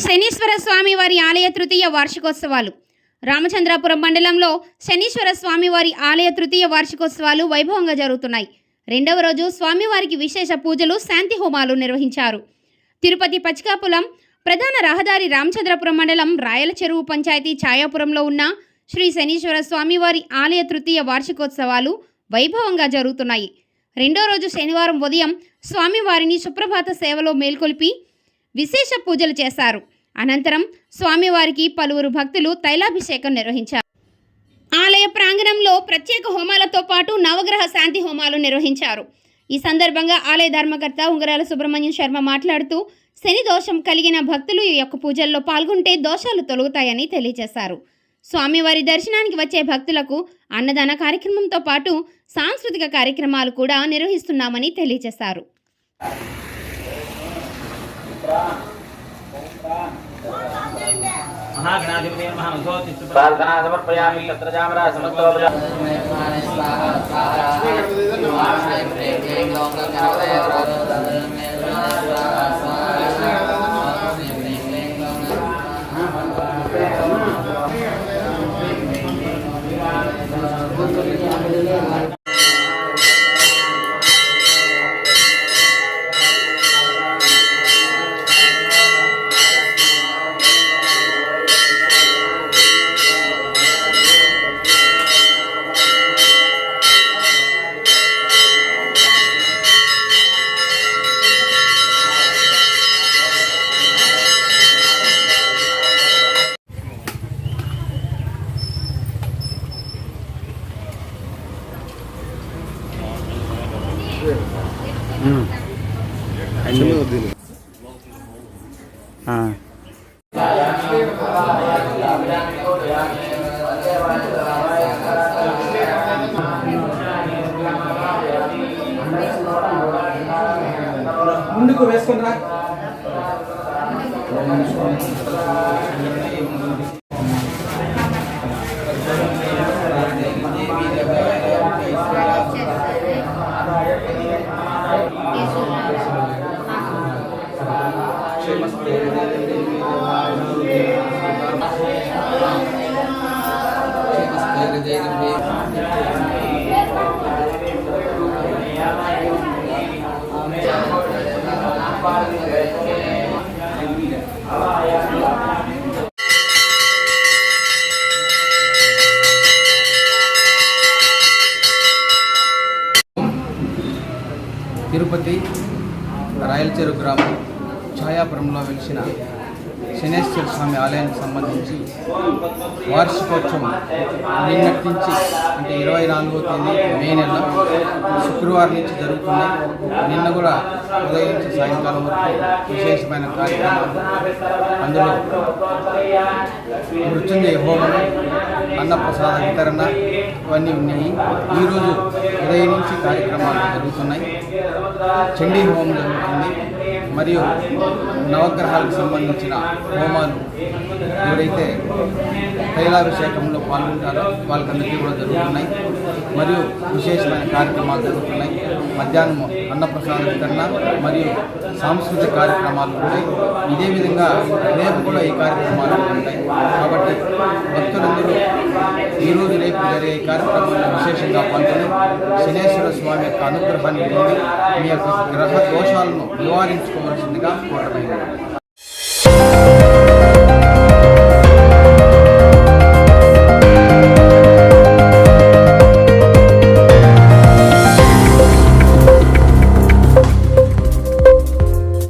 శనీశ్వర స్వామి వారి ఆలయ తృతీయ వార్షికోత్సవాలు రామచంద్రాపురం మండలంలో శనీశ్వర స్వామివారి ఆలయ తృతీయ వార్షికోత్సవాలు వైభవంగా జరుగుతున్నాయి. రెండవ రోజు స్వామివారికి విశేష పూజలు, శాంతి హోమాలు నిర్వహించారు. తిరుపతి పచ్చికాపులం ప్రధాన రహదారి రామచంద్రాపురం మండలం రాయల చెరువు పంచాయతీ ఛాయాపురంలో ఉన్న శ్రీ శనీశ్వర స్వామివారి ఆలయ తృతీయ వార్షికోత్సవాలు వైభవంగా జరుగుతున్నాయి. రెండో రోజు శనివారం ఉదయం స్వామివారిని సుప్రభాత సేవలో మేల్కొల్పి విశేష పూజలు చేశారు. అనంతరం స్వామివారికి పలువురు భక్తులు తైలాభిషేకం నిర్వహించారు. ఆలయ ప్రాంగణంలో ప్రత్యేక హోమాలతో పాటు నవగ్రహ శాంతి హోమాలు నిర్వహించారు. ఈ సందర్భంగా ఆలయ ధర్మకర్త ఉంగరాల సుబ్రహ్మణ్యం శర్మ మాట్లాడుతూ శని దోషం కలిగిన భక్తులు ఈ యొక్క పూజల్లో పాల్గొంటే దోషాలు తొలగుతాయని తెలియజేశారు. స్వామివారి దర్శనానికి వచ్చే భక్తులకు అన్నదాన కార్యక్రమంతో పాటు సాంస్కృతిక కార్యక్రమాలు కూడా నిర్వహిస్తున్నామని తెలియజేశారు. प्रार्थना समर्पयामि तत्र जामरा समस्तोपजा ముందుకు వేసుకున్నా తిరుపతి రాయల చెరువు గ్రామం ఛాయాపురంలో వెలిసిన శనేశ్వర స్వామి ఆలయానికి సంబంధించి వార్షికోత్సవం నిన్నటి నుంచి అంటే 24వ తేదీ మే నెల శుక్రవారం నుంచి జరుగుతుంది. నిన్న కూడా ఉదయం నుంచి సాయంకాలం వరకు విశేషమైన కార్యక్రమాలు, అందులో మృత్యుంజయ హోమం, అన్నప్రసాద వితరణ ఇవన్నీ ఉన్నాయి. ఈరోజు ఉదయం నుంచి కార్యక్రమాలు జరుగుతున్నాయి. చండీ హోమం జరుగుతుంది. మరియు నవగ్రహాలకు సంబంధించిన హోమాలు ఎవరైతే తైలాభిషేకంలో పాల్గొంటారో వాళ్ళకందరికీ కూడా జరుగుతున్నాయి. మరియు విశేషమైన కార్యక్రమాలు జరుగుతున్నాయి. మధ్యాహ్నం అన్నప్రసాద వితరణ మరియు సాంస్కృతిక కార్యక్రమాలు ఉంటాయి. ఇదే విధంగా రేపు కూడా ఈ కార్యక్రమాలు ఉంటాయి. కాబట్టి భక్తులందరూ ఈరోజు రేపు జరిగే కార్యక్రమాల్లో విశేషంగా పాల్గొని శనేశ్వర స్వామి యొక్క అనుగ్రహాన్ని పొంది మీ యొక్క గ్రహ దోషాలను నివారించుకోవాల్సిందిగా కోరమైంది.